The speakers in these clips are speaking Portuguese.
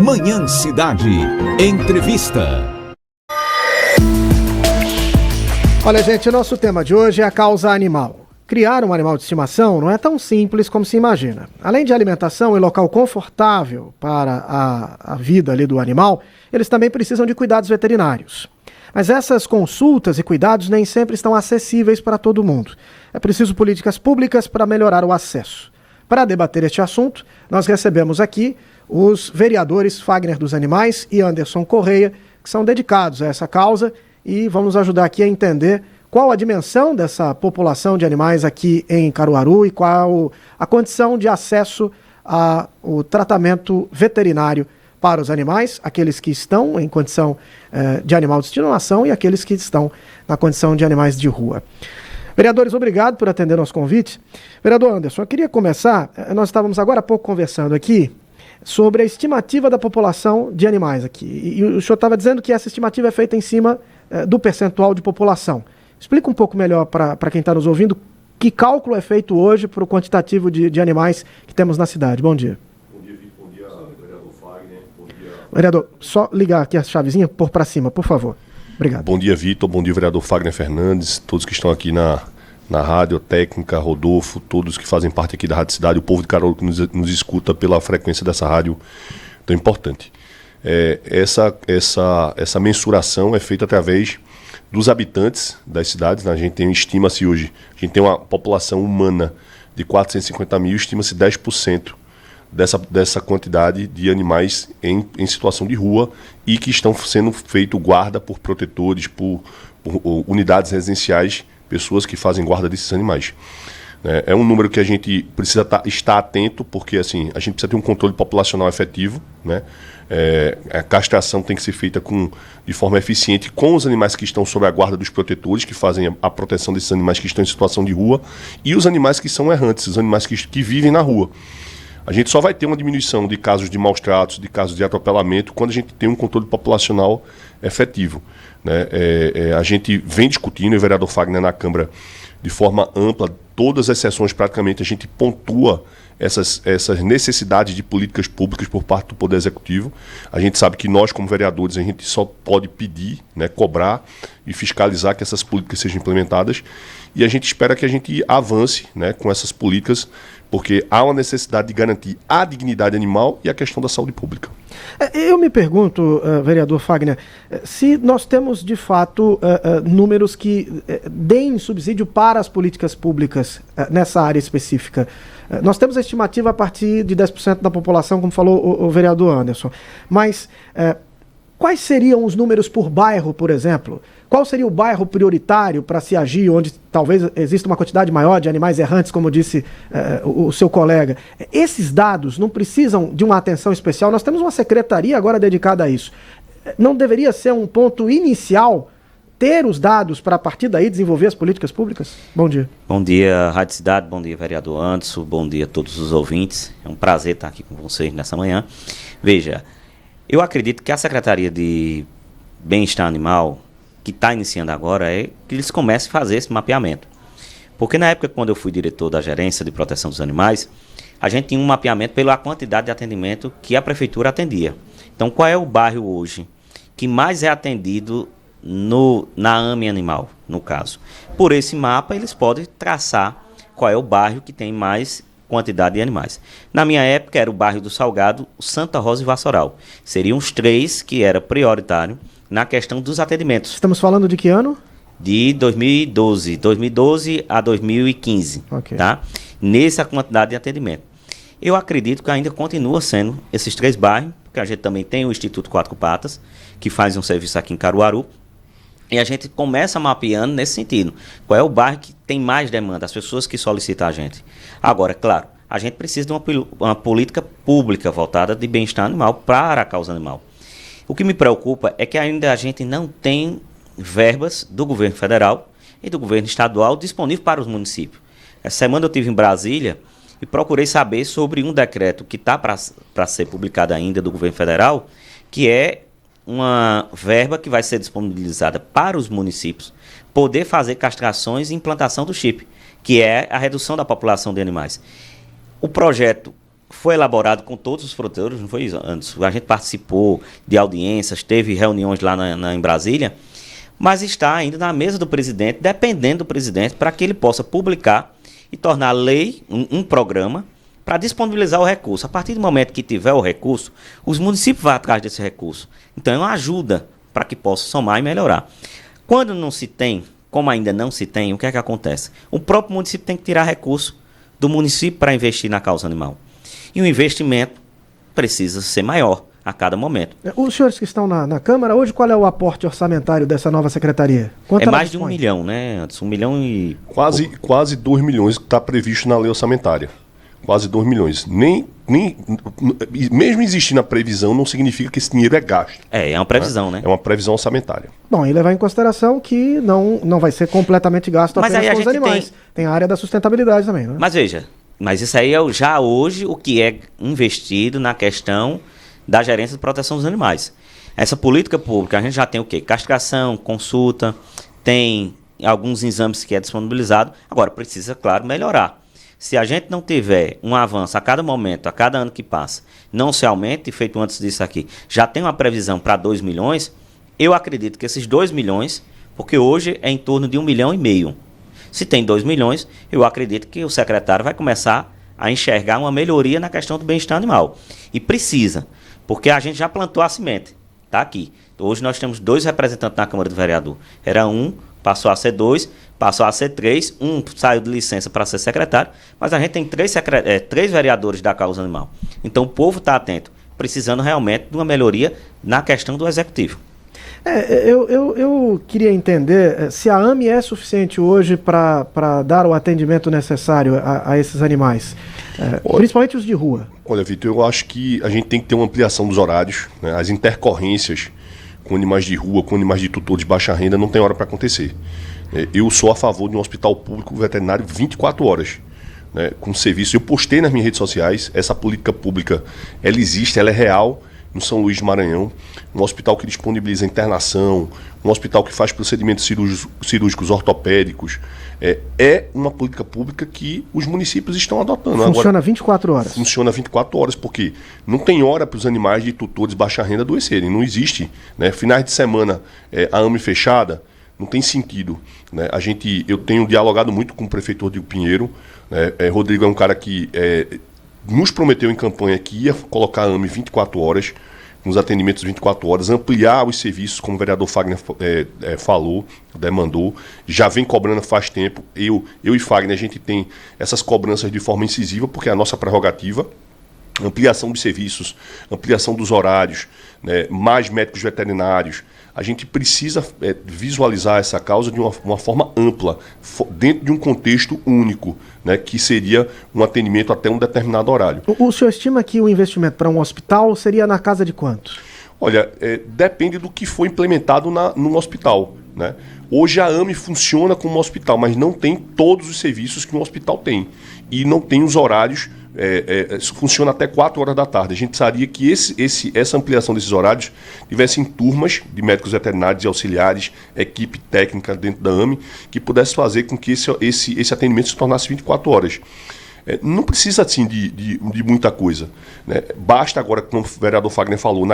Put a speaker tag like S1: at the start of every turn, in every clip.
S1: Manhã Cidade. Entrevista.
S2: Olha, gente, o nosso tema de hoje é a causa animal. Criar um animal de estimação não é tão simples como se imagina. Além de alimentação e local confortável para a vida ali do animal, eles também precisam de cuidados veterinários. Mas essas consultas e cuidados nem sempre estão acessíveis para todo mundo. É preciso políticas públicas para melhorar o acesso. Para debater este assunto, nós recebemos aqui os vereadores Fagner dos Animais e Anderson Correia, que são dedicados a essa causa e vão nos ajudar aqui a entender qual a dimensão dessa população de animais aqui em Caruaru e qual a condição de acesso ao tratamento veterinário para os animais, aqueles que estão em condição de animal de estimação e aqueles que estão na condição de animais de rua. Vereadores, obrigado por atender nosso convite. Vereador Anderson, eu queria começar, nós estávamos agora há pouco conversando aqui sobre a estimativa da população de animais aqui. E o senhor estava dizendo que essa estimativa é feita em cima do percentual de população. Explica um pouco melhor para quem está nos ouvindo que cálculo é feito hoje para o quantitativo de animais que temos na cidade. Bom dia.
S3: Bom dia, Vitor. Bom dia, vereador Fagner. Bom dia.
S2: Vereador, só ligar aqui a chavezinha, pôr para cima, por favor. Obrigado.
S3: Bom dia, Vitor. Bom dia, vereador Fagner Fernandes, todos que estão aqui na rádio, técnica, Rodolfo, todos que fazem parte aqui da Rádio Cidade, o povo de Caruaru que nos escuta pela frequência dessa rádio tão importante. Essa mensuração é feita através dos habitantes das cidades, né? A gente estima-se hoje, a gente tem uma população humana de 450 mil, estima-se 10% dessa quantidade de animais em situação de rua e que estão sendo feito guarda por protetores, por unidades residenciais, pessoas que fazem guarda desses animais. É um número que a gente precisa estar atento, porque assim, a gente precisa ter um controle populacional efetivo, né? A castração tem que ser feita de forma eficiente com os animais que estão sob a guarda dos protetores, que fazem a proteção desses animais que estão em situação de rua, e os animais que são errantes, os animais que vivem na rua. A gente só vai ter uma diminuição de casos de maus tratos, de casos de atropelamento, quando a gente tem um controle populacional efetivo, né? A gente vem discutindo, e o vereador Fagner na Câmara, de forma ampla, todas as sessões praticamente a gente pontua essas necessidades de políticas públicas por parte do Poder Executivo. A gente sabe que nós, como vereadores, a gente só pode pedir, né, cobrar e fiscalizar que essas políticas sejam implementadas, e a gente espera que a gente avance, né, com essas políticas, porque há uma necessidade de garantir a dignidade animal e a questão da saúde pública.
S2: Eu me pergunto, vereador Fagner, se nós temos de fato números que deem subsídio para as políticas públicas nessa área específica. Nós temos a estimativa a partir de 10% da população, como falou o vereador Anderson, mas quais seriam os números por bairro, por exemplo? Qual seria o bairro prioritário para se agir, onde talvez exista uma quantidade maior de animais errantes, como disse o seu colega? Esses dados não precisam de uma atenção especial? Nós temos uma secretaria agora dedicada a isso. Não deveria ser um ponto inicial ter os dados para, a partir daí, desenvolver as políticas públicas? Bom dia.
S4: Bom dia, Rádio Cidade. Bom dia, vereador Anderson. Bom dia a todos os ouvintes. É um prazer estar aqui com vocês nessa manhã. Veja, eu acredito que a Secretaria de Bem-Estar Animal, que está iniciando agora, é que eles comecem a fazer esse mapeamento. Porque na época, quando eu fui diretor da Gerência de Proteção dos Animais, a gente tinha um mapeamento pela quantidade de atendimento que a Prefeitura atendia. Então, qual é o bairro hoje que mais é atendido na AME Animal, no caso? Por esse mapa, eles podem traçar qual é o bairro que tem mais quantidade de animais. Na minha época, era o bairro do Salgado, Santa Rosa e Vassoural. Seriam os três que era prioritário na questão dos atendimentos.
S2: Estamos falando de que ano?
S4: De 2012 a 2015, okay. Tá? Nessa quantidade de atendimento. Eu acredito que ainda continua sendo esses três bairros, porque a gente também tem o Instituto Quatro Patas, que faz um serviço aqui em Caruaru, e a gente começa mapeando nesse sentido. Qual é o bairro que tem mais demanda, as pessoas que solicitam a gente. Agora, claro, a gente precisa de uma política pública voltada de bem-estar animal para a causa animal. O que me preocupa é que ainda a gente não tem verbas do governo federal e do governo estadual disponível para os municípios. Essa semana eu estive em Brasília e procurei saber sobre um decreto que está para ser publicado ainda do governo federal, que é uma verba que vai ser disponibilizada para os municípios poder fazer castrações e implantação do chip, que é a redução da população de animais. O projeto foi elaborado com todos os produtores, não foi, antes? A gente participou de audiências, teve reuniões lá em Brasília, mas está ainda na mesa do presidente, dependendo do presidente, para que ele possa publicar e tornar lei um programa para disponibilizar o recurso. A partir do momento que tiver o recurso, os municípios vão atrás desse recurso. Então é uma ajuda para que possa somar e melhorar. Quando não se tem, como ainda não se tem, o que é que acontece? O próprio município tem que tirar recurso do município para investir na causa animal. E o investimento precisa ser maior a cada momento.
S2: Os senhores que estão na Câmara, hoje qual é o aporte orçamentário dessa nova secretaria?
S4: Quanto é mais de 1 milhão, né, Anderson? 1 milhão e...
S3: Quase 2 milhões que está previsto na lei orçamentária. Quase 2 milhões. Mesmo existindo a previsão, não significa que esse dinheiro é gasto.
S4: É uma previsão, né?
S3: É uma previsão orçamentária.
S2: Bom, e levar em consideração que não vai ser completamente gasto apenas com os animais. Tem a área da sustentabilidade também, né?
S4: Mas veja, isso aí é já hoje o que é investido na questão da gerência de proteção dos animais. Essa política pública, a gente já tem o quê? Castração, consulta, tem alguns exames que é disponibilizado. Agora, precisa, claro, melhorar. Se a gente não tiver um avanço a cada momento, a cada ano que passa, não se aumente, feito antes disso aqui, já tem uma previsão para 2 milhões, eu acredito que esses 2 milhões, porque hoje é em torno de 1,5 milhão. Se tem 2 milhões, eu acredito que o secretário vai começar a enxergar uma melhoria na questão do bem-estar animal. E precisa, porque a gente já plantou a semente, está aqui. Hoje nós temos 2 representantes na Câmara do Vereador. Era 1, passou a ser 2, passou a ser 3, 1 saiu de licença para ser secretário, mas a gente tem 3 vereadores da causa animal. Então o povo está atento, precisando realmente de uma melhoria na questão do executivo.
S2: Eu queria entender se a AME é suficiente hoje para dar o atendimento necessário a esses animais, principalmente os de rua.
S3: Olha, Vitor, eu acho que a gente tem que ter uma ampliação dos horários, né? As intercorrências com animais de rua, com animais de tutor de baixa renda, não tem hora para acontecer. Eu sou a favor de um hospital público veterinário 24 horas, né, com serviço. Eu postei nas minhas redes sociais, essa política pública, ela existe, ela é real, no São Luís do Maranhão. Um hospital que disponibiliza internação, um hospital que faz procedimentos cirúrgicos ortopédicos. É uma política pública que os municípios estão adotando.
S2: Funciona
S3: agora,
S2: 24 horas.
S3: Funciona 24 horas, porque não tem hora para os animais de tutores de baixa renda adoecerem. Não existe. Né? Finais de semana, a AME fechada, não tem sentido. Né? Eu tenho dialogado muito com o prefeito Rodrigo Pinheiro. Rodrigo é um cara que nos prometeu em campanha que ia colocar a AME 24 horas, com os atendimentos 24 horas, ampliar os serviços, como o vereador Fagner falou, demandou, já vem cobrando faz tempo. Eu e Fagner, a gente tem essas cobranças de forma incisiva, porque é a nossa prerrogativa. Ampliação dos serviços, ampliação dos horários, né, mais médicos veterinários. A gente precisa visualizar essa causa de uma forma ampla, dentro de um contexto único, né, que seria um atendimento até um determinado horário.
S2: O senhor estima que o investimento para um hospital seria na casa de quanto?
S3: Olha, depende do que foi implementado no hospital. Né? Hoje a AME funciona como um hospital, mas não tem todos os serviços que um hospital tem. E não tem os horários, funciona até 4 horas da tarde. A gente precisaria que essa ampliação desses horários tivesse em turmas de médicos veterinários e auxiliares, equipe técnica dentro da AME, que pudesse fazer com que esse atendimento se tornasse 24 horas. Não precisa assim de muita coisa. Né? Basta agora, como o vereador Fagner falou,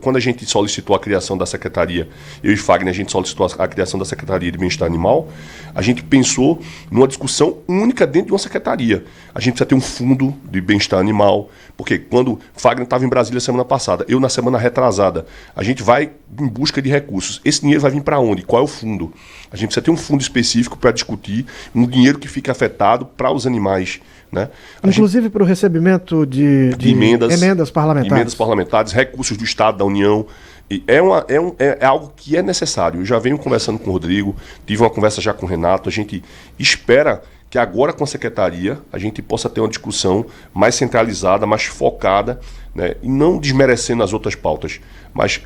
S3: quando a gente solicitou a criação da secretaria, eu e Fagner, a gente solicitou a criação da Secretaria de Bem-Estar Animal, a gente pensou numa discussão única dentro de uma secretaria. A gente precisa ter um fundo de bem-estar animal, porque quando Fagner estava em Brasília semana passada, eu na semana retrasada, a gente vai em busca de recursos. Esse dinheiro vai vir para onde? Qual é o fundo? A gente precisa ter um fundo específico para discutir um dinheiro que fique afetado para os animais. Né?
S2: Inclusive para o recebimento de emendas parlamentares.
S3: Emendas parlamentares, recursos do Estado, da União. E é algo que é necessário. Eu já venho conversando com o Rodrigo, tive uma conversa já com o Renato. A gente espera que agora com a secretaria a gente possa ter uma discussão mais centralizada, mais focada, né? E não desmerecendo as outras pautas, mas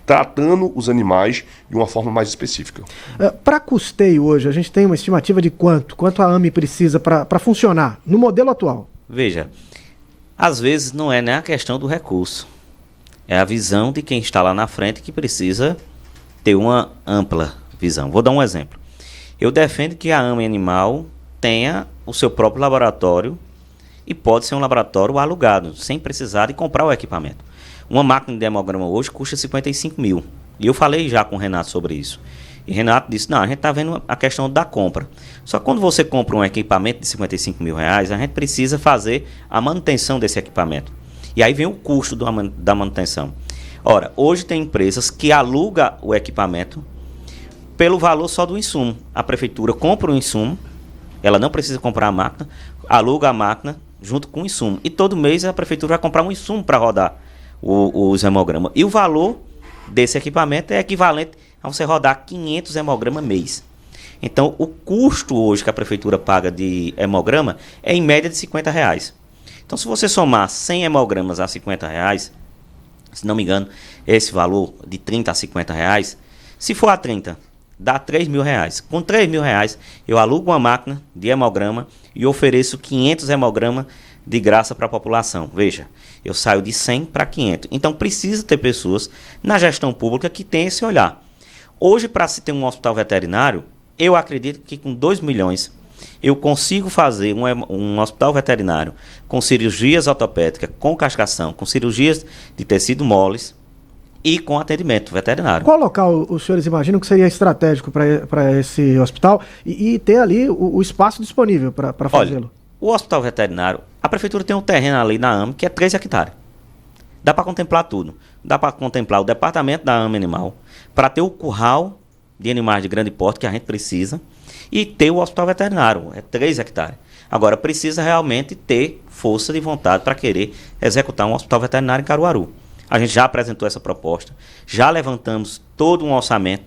S3: tratando os animais de uma forma mais específica.
S2: Para custeio hoje, a gente tem uma estimativa de quanto a AME precisa para funcionar no modelo atual?
S4: Veja, às vezes não é nem a questão do recurso, é a visão de quem está lá na frente que precisa ter uma ampla visão. Vou dar um exemplo. Eu defendo que a AME Animal tenha o seu próprio laboratório e pode ser um laboratório alugado, sem precisar de comprar o equipamento. Uma máquina de hemograma hoje custa 55 mil. E eu falei já com o Renato sobre isso. E Renato disse, não, a gente está vendo a questão da compra. Só que quando você compra um equipamento de 55 mil reais, a gente precisa fazer a manutenção desse equipamento. E aí vem o custo da manutenção. Ora, hoje tem empresas que alugam o equipamento pelo valor só do insumo. A prefeitura compra o insumo, ela não precisa comprar a máquina, aluga a máquina junto com o insumo. E todo mês a prefeitura vai comprar um insumo para rodar os hemogramas. E o valor desse equipamento é equivalente a você rodar 500 hemogramas mês. Então, o custo hoje que a prefeitura paga de hemograma é em média de 50 reais. Então, se você somar 100 hemogramas a 50 reais, se não me engano, esse valor de 30 a 50 reais, se for a 30, dá 3 mil reais. Com 3 mil reais, eu alugo uma máquina de hemograma e ofereço 500 hemogramas de graça para a população. Veja, eu saio de 100 para 500. Então, precisa ter pessoas na gestão pública que tenham esse olhar. Hoje, para se ter um hospital veterinário, eu acredito que com 2 milhões eu consigo fazer um hospital veterinário com cirurgias ortopédicas, com cascação, com cirurgias de tecido moles e com atendimento veterinário.
S2: Qual local os senhores imaginam que seria estratégico para esse hospital e ter ali o espaço disponível para fazê-lo?
S4: O hospital veterinário, a prefeitura tem um terreno ali na AME que é 3 hectares. Dá para contemplar tudo. Dá para contemplar o departamento da AME Animal, para ter o curral de animais de grande porte que a gente precisa, e ter o hospital veterinário, é 3 hectares. Agora, precisa realmente ter força de vontade para querer executar um hospital veterinário em Caruaru. A gente já apresentou essa proposta, já levantamos todo um orçamento.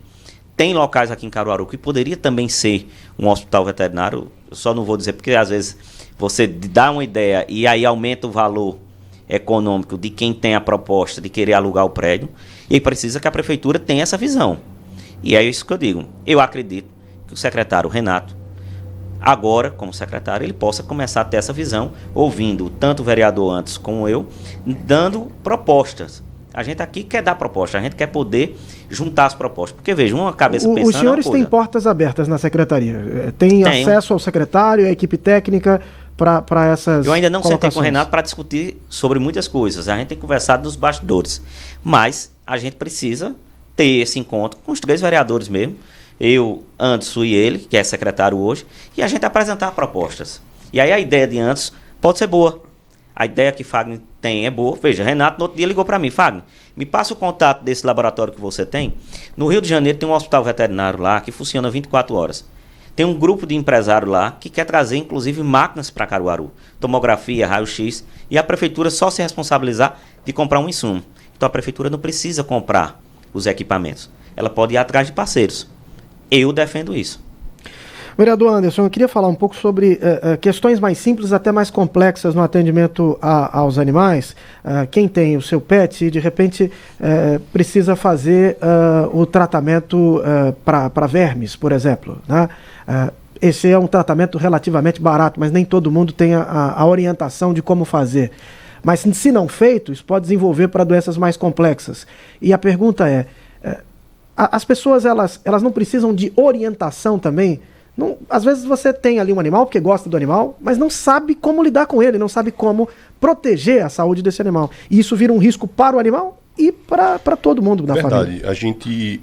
S4: Tem locais aqui em Caruaru que poderia também ser um hospital veterinário, eu só não vou dizer porque às vezes você dá uma ideia e aí aumenta o valor econômico de quem tem a proposta de querer alugar o prédio, e precisa que a prefeitura tenha essa visão. E é isso que eu digo. Eu acredito que o secretário Renato, agora, como secretário, ele possa começar a ter essa visão, ouvindo tanto o vereador antes como eu, dando propostas. A gente aqui quer dar proposta, a gente quer poder juntar as propostas. Porque, veja, uma cabeça pensando...
S2: Os senhores têm portas abertas na secretaria? Tem acesso ao secretário, à equipe técnica para essas
S4: Eu ainda não sentei com o Renato para discutir sobre muitas coisas. A gente tem conversado nos bastidores. Mas a gente precisa ter esse encontro com os 3 vereadores mesmo. Eu, Anderson e ele, que é secretário hoje, e a gente apresentar propostas. E aí a ideia de Anderson pode ser boa. A ideia que Fagner tem é boa. Veja, Renato no outro dia ligou para mim. Fagner, me passa o contato desse laboratório que você tem. No Rio de Janeiro tem um hospital veterinário lá que funciona 24 horas. Tem um grupo de empresários lá que quer trazer, inclusive, máquinas para Caruaru. Tomografia, raio-x. E a prefeitura só se responsabilizar de comprar um insumo. Então a prefeitura não precisa comprar os equipamentos. Ela pode ir atrás de parceiros. Eu defendo isso.
S2: Vereador Anderson, eu queria falar um pouco sobre questões mais simples, até mais complexas no atendimento aos animais. Quem tem o seu pet e de repente precisa fazer o tratamento para vermes, por exemplo, né? Esse é um tratamento relativamente barato, mas nem todo mundo tem a orientação de como fazer. Mas se não feito, isso pode desenvolver para doenças mais complexas. E a pergunta é, as pessoas elas não precisam de orientação também? Não, às vezes você tem ali um animal porque gosta do animal, mas não sabe como lidar com ele, não sabe como proteger a saúde desse animal. E isso vira um risco para o animal e para todo mundo da família.
S3: Verdade. A gente,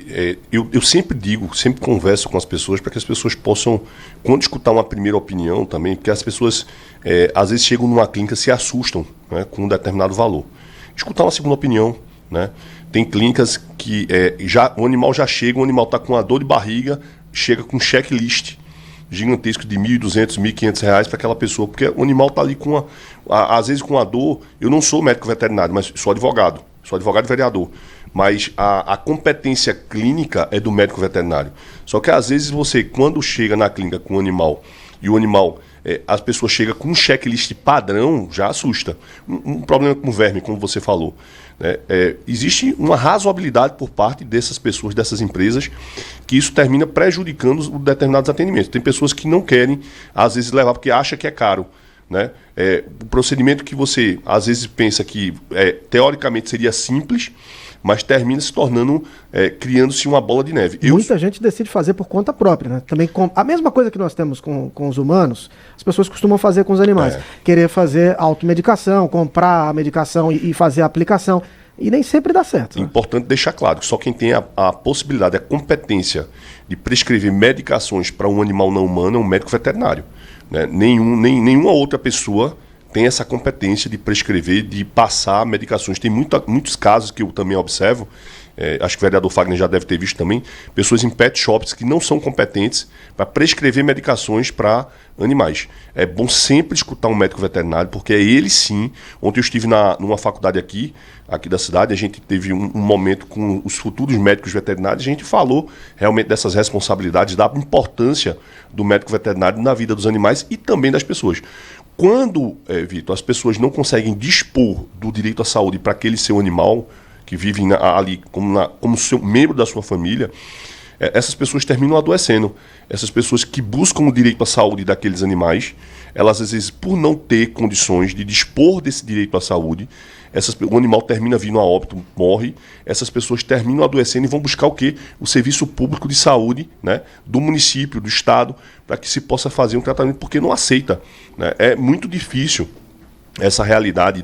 S3: eu sempre digo, sempre converso com as pessoas para que as pessoas possam, quando escutar uma primeira opinião também, porque as pessoas às vezes chegam numa clínica e se assustam, né, com um determinado valor. Escutar uma segunda opinião, né? Tem clínicas que o animal já chega, o animal está com uma dor de barriga, chega com um checklist gigantesco de R$1.200, R$1.500 para aquela pessoa, porque o animal está ali com às vezes com a dor. Eu não sou médico veterinário, mas sou advogado e vereador, mas a competência clínica é do médico veterinário. Só que às vezes você, quando chega na clínica com o animal, e o animal, as pessoas chegam com um checklist padrão, já assusta. Um problema com verme, como você falou. Existe uma razoabilidade por parte dessas pessoas, dessas empresas, que isso termina prejudicando os determinados atendimentos. Tem pessoas que não querem, às vezes, levar porque acha que é caro, né? O procedimento que você, às vezes, pensa que teoricamente seria simples, mas termina se tornando, criando-se uma bola de neve.
S2: Muita gente decide fazer por conta própria, né? Também a mesma coisa que nós temos com os humanos, as pessoas costumam fazer com os animais. Querer fazer automedicação, comprar a medicação e fazer a aplicação. E nem sempre dá certo. Né?
S3: Importante deixar claro que só quem tem a possibilidade, a competência de prescrever medicações para um animal não humano é um médico veterinário. Né? Nenhuma outra pessoa tem essa competência de prescrever, de passar medicações. Tem muitos casos que eu também observo, acho que o vereador Fagner já deve ter visto também, pessoas em pet shops que não são competentes para prescrever medicações para animais. É bom sempre escutar um médico veterinário, porque é ele sim. Ontem eu estive numa faculdade aqui da cidade, a gente teve um momento com os futuros médicos veterinários, a gente falou realmente dessas responsabilidades, da importância do médico veterinário na vida dos animais e também das pessoas. Quando, Vitor, as pessoas não conseguem dispor do direito à saúde para aquele seu animal, que vivem ali como seu membro da sua família, essas pessoas terminam adoecendo. Essas pessoas que buscam o direito à saúde daqueles animais, elas às vezes, por não ter condições de dispor desse direito à saúde, o animal termina vindo a óbito, morre, essas pessoas terminam adoecendo e vão buscar o quê? O serviço público de saúde, né, do município, do estado, para que se possa fazer um tratamento, porque não aceita. Né? É muito difícil essa realidade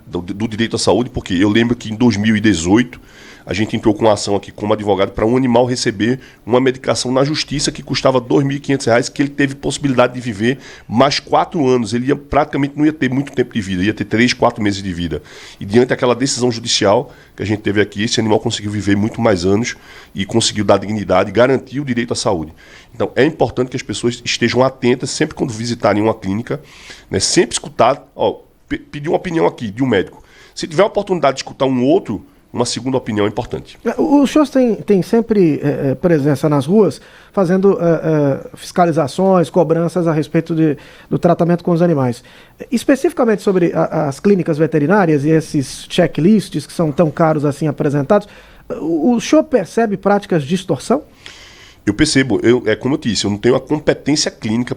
S3: do direito à saúde, porque eu lembro que em 2018 a gente entrou com uma ação aqui como advogado para um animal receber uma medicação na justiça que custava R$ 2.500, que ele teve possibilidade de viver mais 4 anos. Ele praticamente não ia ter muito tempo de vida, ia ter 3, 4 meses de vida. E diante daquela decisão judicial que a gente teve aqui, esse animal conseguiu viver muito mais anos e conseguiu dar dignidade e garantir o direito à saúde. Então é importante que as pessoas estejam atentas sempre quando visitarem uma clínica, né, sempre escutar, pedir uma opinião aqui de um médico. Se tiver a oportunidade de escutar uma segunda opinião é importante.
S2: Os senhores têm sempre presença nas ruas, fazendo fiscalizações, cobranças a respeito do tratamento com os animais. Especificamente sobre as clínicas veterinárias e esses checklists que são tão caros assim apresentados, o senhor percebe práticas de extorsão?
S3: Eu percebo, como eu disse, eu não tenho a competência clínica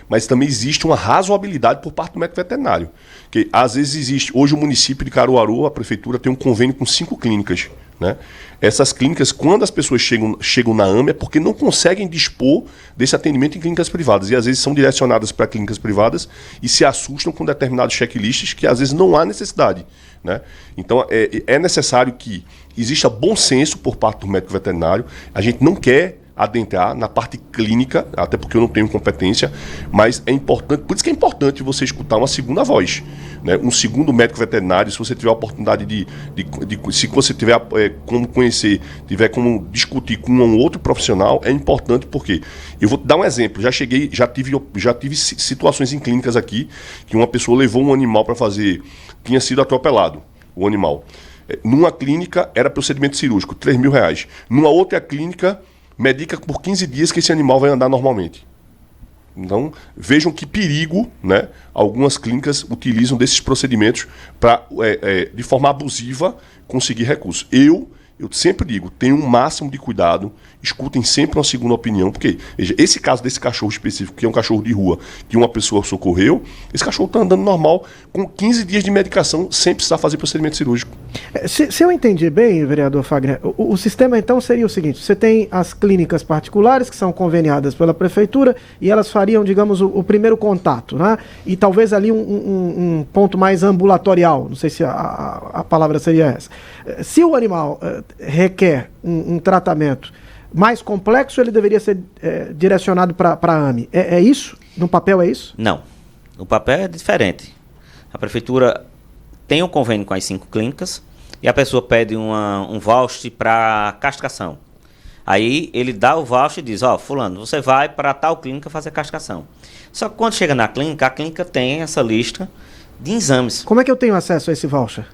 S3: mas também existe uma razoabilidade por parte do médico veterinário. Que às vezes existe, hoje o município de Caruaru, a prefeitura tem um convênio com 5 clínicas. Né? Essas clínicas, quando as pessoas chegam na AME, é porque não conseguem dispor desse atendimento em clínicas privadas. E às vezes são direcionadas para clínicas privadas e se assustam com determinados checklists que às vezes não há necessidade. Né? Então é necessário que exista bom senso por parte do médico veterinário. A gente não quer adentrar na parte clínica, até porque eu não tenho competência, mas é importante, por isso que é importante você escutar uma segunda voz, né? Um segundo médico veterinário, se você tiver a oportunidade se você tiver como conhecer, tiver como discutir com um outro profissional, é importante porque, eu vou dar um exemplo, já tive situações em clínicas aqui, que uma pessoa levou um animal para fazer, tinha sido atropelado, o animal. Numa clínica era procedimento cirúrgico, R$3.000. Numa outra clínica, medica por 15 dias que esse animal vai andar normalmente. Então, vejam que perigo, né, algumas clínicas utilizam desses procedimentos para, de forma abusiva, conseguir recursos. Eu sempre digo, tenham um máximo de cuidado, escutem sempre uma segunda opinião, porque, veja, esse caso desse cachorro específico, que é um cachorro de rua, que uma pessoa socorreu, esse cachorro está andando normal, com 15 dias de medicação, sem precisar fazer procedimento cirúrgico.
S2: Se eu entendi bem, vereador Fagner, o sistema então seria o seguinte: você tem as clínicas particulares que são conveniadas pela prefeitura e elas fariam, digamos, o primeiro contato, né? E talvez ali um ponto mais ambulatorial, não sei se a palavra seria essa. Se o animal requer um tratamento mais complexo, ele deveria ser direcionado para a AME. É isso? No papel é isso?
S4: Não. No papel é diferente. A prefeitura tem um convênio com as 5 clínicas e a pessoa pede um voucher para castração. Aí ele dá o voucher e diz, fulano, você vai para tal clínica fazer castração. Só que quando chega na clínica, a clínica tem essa lista de exames.
S2: Como é que eu tenho acesso a esse voucher?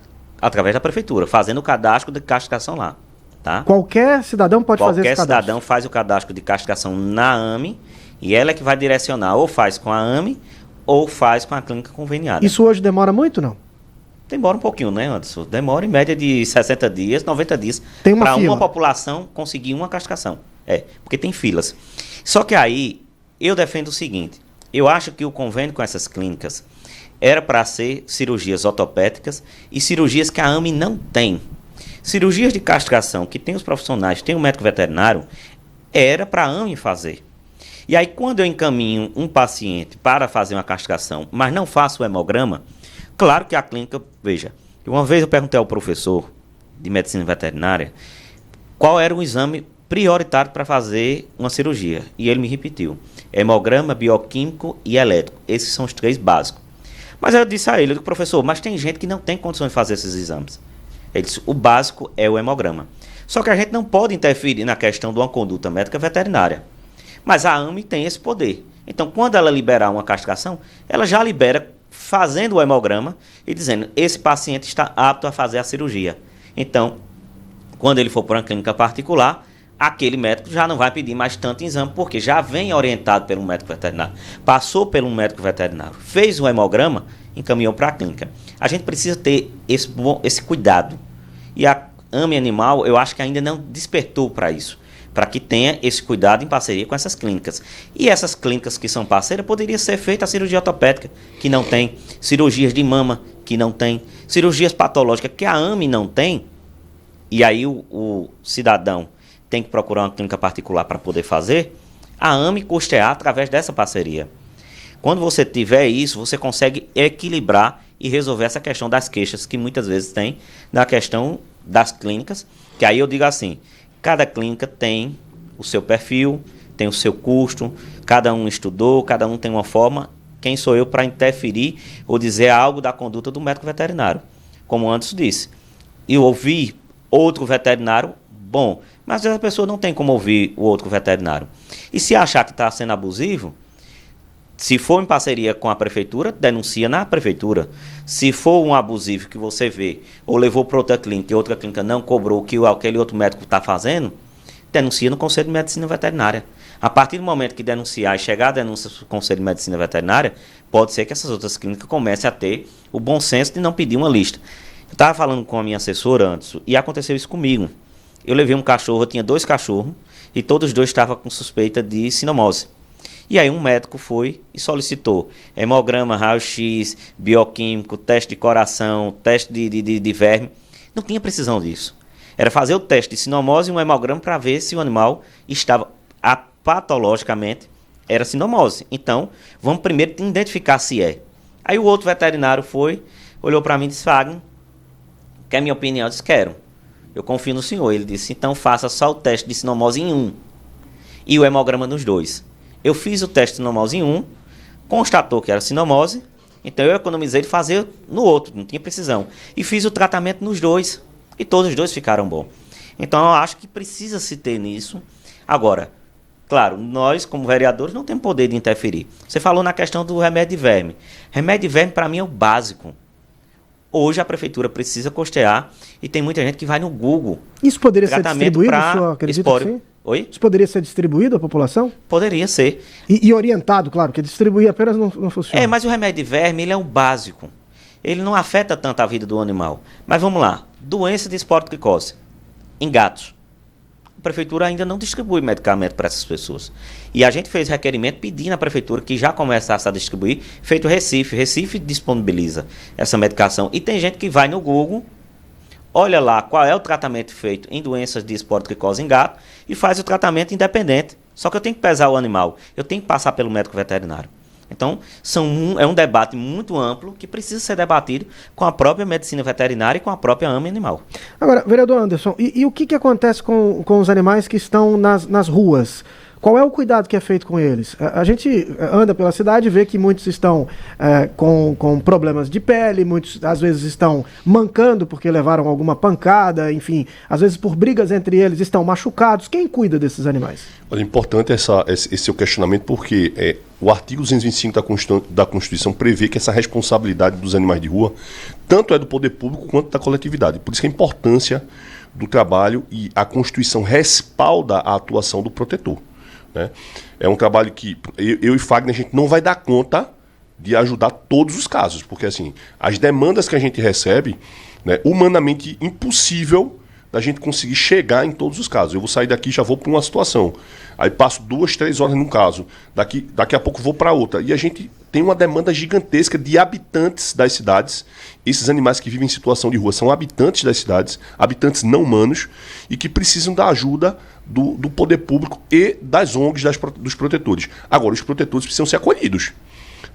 S4: Através da prefeitura, fazendo o cadastro de castração lá. Tá?
S2: Qualquer cidadão pode fazer esse cadastro?
S4: Qualquer cidadão faz o cadastro de castração na AME e ela é que vai direcionar, ou faz com a AME ou faz com a clínica conveniada.
S2: Isso hoje demora muito, não?
S4: Demora um pouquinho, né, Anderson? Demora em média de 60 dias, 90 dias
S2: para
S4: uma população conseguir uma castração. Porque tem filas. Só que aí, eu defendo o seguinte, eu acho que o convênio com essas clínicas era para ser cirurgias ortopédicas e cirurgias que a AME não tem. Cirurgias de castração que tem os profissionais, tem o médico veterinário, era para a AME fazer. E aí, quando eu encaminho um paciente para fazer uma castração, mas não faço o hemograma, claro que a clínica, veja, uma vez eu perguntei ao professor de medicina veterinária qual era o exame prioritário para fazer uma cirurgia. E ele me repetiu: hemograma, bioquímico e elétrico. Esses são os 3 básicos. Mas eu disse a ele, professor, mas tem gente que não tem condições de fazer esses exames. Ele disse: o básico é o hemograma. Só que a gente não pode interferir na questão de uma conduta médica veterinária. Mas a AME tem esse poder. Então, quando ela liberar uma castração, ela já libera fazendo o hemograma e dizendo: esse paciente está apto a fazer a cirurgia. Então, quando ele for para uma clínica particular, aquele médico já não vai pedir mais tanto exame, porque já vem orientado pelo médico veterinário. Passou pelo médico veterinário, fez o hemograma, encaminhou para a clínica. A gente precisa ter esse cuidado. E a AME Animal, eu acho que ainda não despertou para isso, para que tenha esse cuidado em parceria com essas clínicas. E essas clínicas que são parceiras, poderia ser feita a cirurgia ortopédica, que não tem, cirurgias de mama, que não tem, cirurgias patológicas, que a AME não tem, e aí o cidadão tem que procurar uma clínica particular para poder fazer, a AME custear através dessa parceria. Quando você tiver isso, você consegue equilibrar e resolver essa questão das queixas que muitas vezes tem na questão das clínicas, que aí eu digo assim: cada clínica tem o seu perfil, tem o seu custo, cada um estudou, cada um tem uma forma. Quem sou eu para interferir ou dizer algo da conduta do médico veterinário? Como antes disse, eu ouvi outro veterinário, bom, mas às vezes a pessoa não tem como ouvir o outro veterinário. E se achar que está sendo abusivo, se for em parceria com a prefeitura, denuncia na prefeitura. Se for um abusivo que você vê, ou levou para outra clínica e outra clínica não cobrou o que aquele outro médico está fazendo, denuncia no Conselho de Medicina Veterinária. A partir do momento que denunciar e chegar a denúncia para o Conselho de Medicina Veterinária, pode ser que essas outras clínicas comecem a ter o bom senso de não pedir uma lista. Eu estava falando com a minha assessora antes, e aconteceu isso comigo. Eu levei um cachorro, eu tinha 2 cachorros, e todos os 2 estavam com suspeita de sinomose. E aí um médico foi e solicitou hemograma, raio-x, bioquímico, teste de coração, teste de verme. Não tinha precisão disso. Era fazer o teste de sinomose e um hemograma para ver se o animal estava patologicamente, era sinomose. Então, vamos primeiro identificar se é. Aí o outro veterinário foi, olhou para mim e disse: Wagner, quer minha opinião? Eu disse: quero. Eu confio no senhor. Ele disse: então faça só o teste de sinomose em um e o hemograma nos 2. Eu fiz o teste de sinomose em um, constatou que era sinomose, então eu economizei de fazer no outro, não tinha precisão. E fiz o tratamento nos 2, e todos os 2 ficaram bons. Então eu acho que precisa se ter nisso. Agora, claro, nós como vereadores não temos poder de interferir. Você falou na questão do remédio de verme. Remédio de verme para mim é o básico. Hoje a prefeitura precisa custear e tem muita gente que vai no Google.
S2: Isso poderia ser distribuído, o senhor acredita que sim?
S4: Oi?
S2: Isso poderia ser distribuído à população?
S4: Poderia ser.
S2: E orientado, claro, porque distribuir apenas não funciona.
S4: Mas o remédio de verme, ele é o básico. Ele não afeta tanto a vida do animal. Mas vamos lá. Doença de esporoclicose em gatos. A prefeitura ainda não distribui medicamento para essas pessoas. E a gente fez requerimento pedindo à prefeitura que já começasse a distribuir, feito Recife. Recife disponibiliza essa medicação. E tem gente que vai no Google, olha lá qual é o tratamento feito em doenças de esporoclicose em gato e faz o tratamento independente. Só que eu tenho que pesar o animal, eu tenho que passar pelo médico veterinário. Então, é um debate muito amplo que precisa ser debatido com a própria medicina veterinária e com a própria AME Animal.
S2: Agora, vereador Anderson, e o que acontece com os animais que estão nas ruas? Qual é o cuidado que é feito com eles? A gente anda pela cidade e vê que muitos estão com problemas de pele, muitos às vezes estão mancando porque levaram alguma pancada, enfim, às vezes por brigas entre eles estão machucados. Quem cuida desses animais?
S3: Olha, importante esse seu questionamento porque o artigo 225 da Constituição prevê que essa responsabilidade dos animais de rua tanto é do poder público quanto da coletividade. Por isso que a importância do trabalho e a Constituição respalda a atuação do protetor. Né? É um trabalho que eu e Fagner a gente não vai dar conta de ajudar todos os casos, porque assim, as demandas que a gente recebe, né, humanamente impossível da gente conseguir chegar em todos os casos. Eu vou sair daqui e já vou para uma situação. Aí passo 2, 3 horas num caso. Daqui a pouco vou para outra. E a gente tem uma demanda gigantesca de habitantes das cidades. Esses animais que vivem em situação de rua são habitantes das cidades, habitantes não humanos, e que precisam da ajuda do poder público e das ONGs, dos protetores. Agora, os protetores precisam ser acolhidos,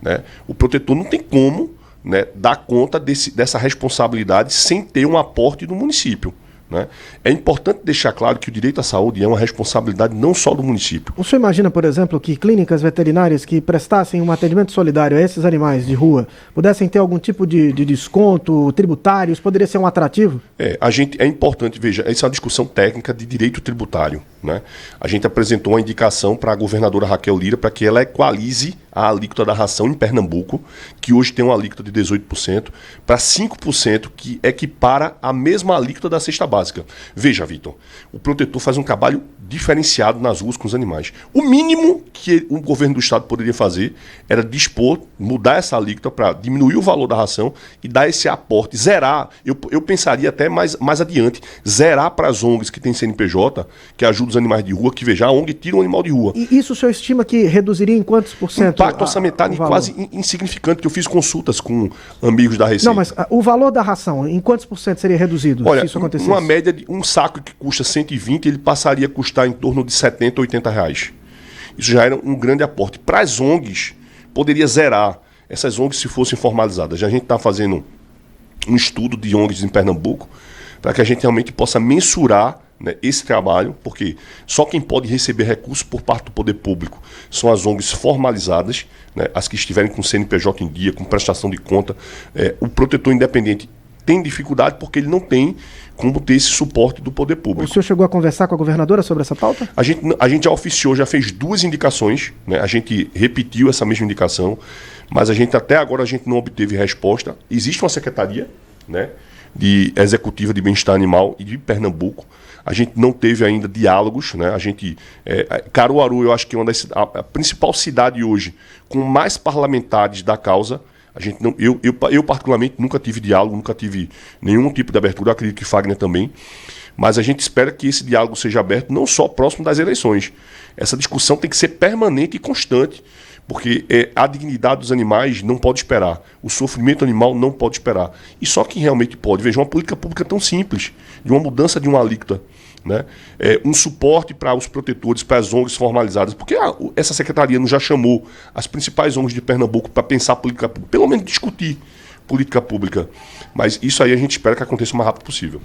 S3: né? O protetor não tem como, né, dar conta dessa responsabilidade sem ter um aporte do município, né? É importante deixar claro que o direito à saúde é uma responsabilidade não só do município.
S2: O senhor imagina, por exemplo, que clínicas veterinárias que prestassem um atendimento solidário a esses animais de rua pudessem ter algum tipo de desconto tributário? Isso poderia ser um atrativo?
S3: É importante, veja, essa é uma discussão técnica de direito tributário, né? A gente apresentou uma indicação para a governadora Raquel Lira para que ela equalize a alíquota da ração em Pernambuco, que hoje tem uma alíquota de 18%, para 5%, que equipara a mesma alíquota da cesta básica. Veja, Vitor, o protetor faz um trabalho diferenciado nas ruas com os animais. O mínimo que o governo do estado poderia fazer era mudar essa alíquota para diminuir o valor da ração e dar esse aporte, zerar. Eu pensaria até mais adiante, zerar para as ONGs que têm CNPJ, que ajudam os animais de rua, que veja, a ONG tira um animal de rua.
S2: E isso o senhor estima que reduziria em quantos por cento?
S3: Impacto orçamentário quase insignificante, que eu fiz consultas com amigos da Receita.
S2: Não, mas o valor da ração, em quantos por cento seria reduzido?
S3: Olha,
S2: se isso acontecesse?
S3: uma média de um saco que custa 120, ele passaria a custar em torno de 70, 80 reais. Isso já era um grande aporte. Para as ONGs, poderia zerar essas ONGs se fossem formalizadas. Já a gente está fazendo um estudo de ONGs em Pernambuco para que a gente realmente possa mensurar, né, esse trabalho, porque só quem pode receber recursos por parte do poder público são as ONGs formalizadas, né, as que estiverem com CNPJ em dia, com prestação de conta. O protetor independente tem dificuldade porque ele não tem como ter esse suporte do poder público.
S2: O senhor chegou a conversar com a governadora sobre essa pauta?
S3: A gente já oficiou, já fez 2 indicações, né? A gente repetiu essa mesma indicação, mas até agora a gente não obteve resposta. Existe uma secretaria, né, de executiva de bem-estar animal e de Pernambuco. A gente não teve ainda diálogos, né? Caruaru, eu acho que é a principal cidade hoje com mais parlamentares da causa. Eu particularmente nunca tive diálogo, nunca tive nenhum tipo de abertura, eu acredito que Fagner também, mas a gente espera que esse diálogo seja aberto não só próximo das eleições. Essa discussão tem que ser permanente e constante, porque a dignidade dos animais não pode esperar, o sofrimento animal não pode esperar. E só quem realmente pode, veja, uma política pública tão simples, de uma mudança de uma alíquota, né? Um suporte para os protetores, para as ONGs formalizadas, porque essa secretaria não já chamou as principais ONGs de Pernambuco para pensar política pública, pelo menos discutir política pública. Mas isso aí a gente espera que aconteça o mais rápido possível.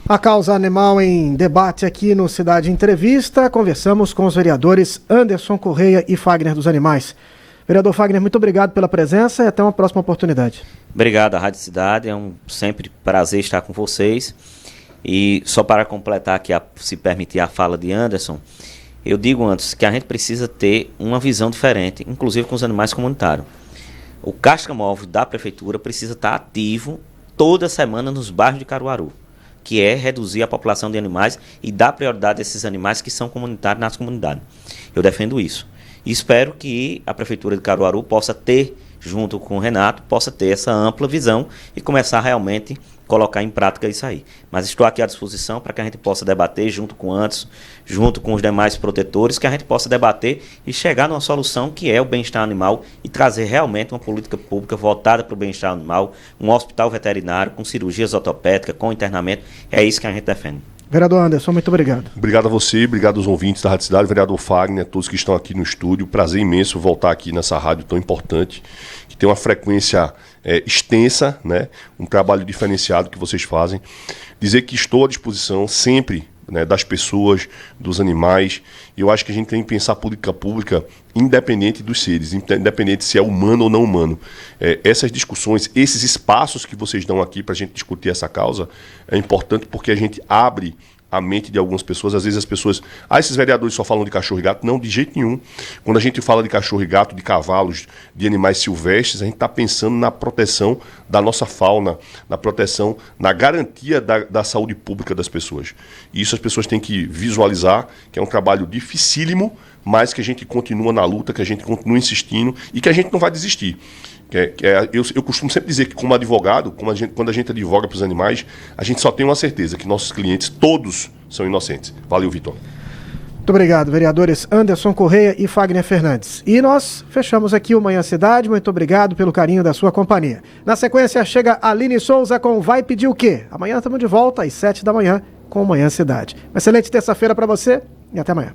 S2: A causa animal em debate aqui no Cidade Entrevista. Conversamos com os vereadores Anderson Correia e Fagner dos Animais. Vereador Fagner, muito obrigado pela presença e até uma próxima oportunidade.
S4: Obrigado à Rádio Cidade, é um sempre prazer estar com vocês. E só para completar aqui, se permitir a fala de Anderson, eu digo antes que a gente precisa ter uma visão diferente, inclusive com os animais comunitários. O Castra-Móvel da Prefeitura precisa estar ativo toda semana nos bairros de Caruaru, que é reduzir a população de animais e dar prioridade a esses animais que são comunitários nas comunidades. Eu defendo isso. E espero que a Prefeitura de Caruaru possa ter, junto com o Renato, possa ter essa ampla visão e começar realmente colocar em prática isso aí. Mas estou aqui à disposição para que a gente possa debater junto com o Anderson, junto com os demais protetores, que a gente possa debater e chegar numa solução que é o bem-estar animal e trazer realmente uma política pública voltada para o bem-estar animal, um hospital veterinário com cirurgias ortopédicas, com internamento. É isso que a gente defende.
S2: Vereador Anderson, muito obrigado.
S3: Obrigado a você, obrigado aos ouvintes da Rádio Cidade, vereador Fagner, todos que estão aqui no estúdio. Prazer imenso voltar aqui nessa rádio tão importante, que tem uma frequência extensa, né? Um trabalho diferenciado que vocês fazem. Dizer que estou à disposição sempre, né, das pessoas, dos animais. E eu acho que a gente tem que pensar política pública independente dos seres, independente se é humano ou não humano. Essas discussões, esses espaços que vocês dão aqui para a gente discutir essa causa, é importante porque a gente abre a mente de algumas pessoas. Às vezes as pessoas, esses vereadores só falam de cachorro e gato. Não, de jeito nenhum. Quando a gente fala de cachorro e gato, de cavalos, de animais silvestres, a gente está pensando na proteção da nossa fauna, na proteção, na garantia da saúde pública das pessoas. E isso as pessoas têm que visualizar, que é um trabalho dificílimo, mas que a gente continua na luta, que a gente continua insistindo e que a gente não vai desistir. Eu costumo sempre dizer que, como advogado, quando a gente advoga para os animais, a gente só tem uma certeza, que nossos clientes, todos, são inocentes. Valeu, Vitor.
S2: Muito obrigado, vereadores Anderson Correia e Fagner Fernandes. E nós fechamos aqui o Manhã Cidade. Muito obrigado pelo carinho da sua companhia. Na sequência, chega a Aline Souza com Vai Pedir o Quê? Amanhã estamos de volta às 7 da manhã com o Manhã Cidade. Uma excelente terça-feira para você e até amanhã.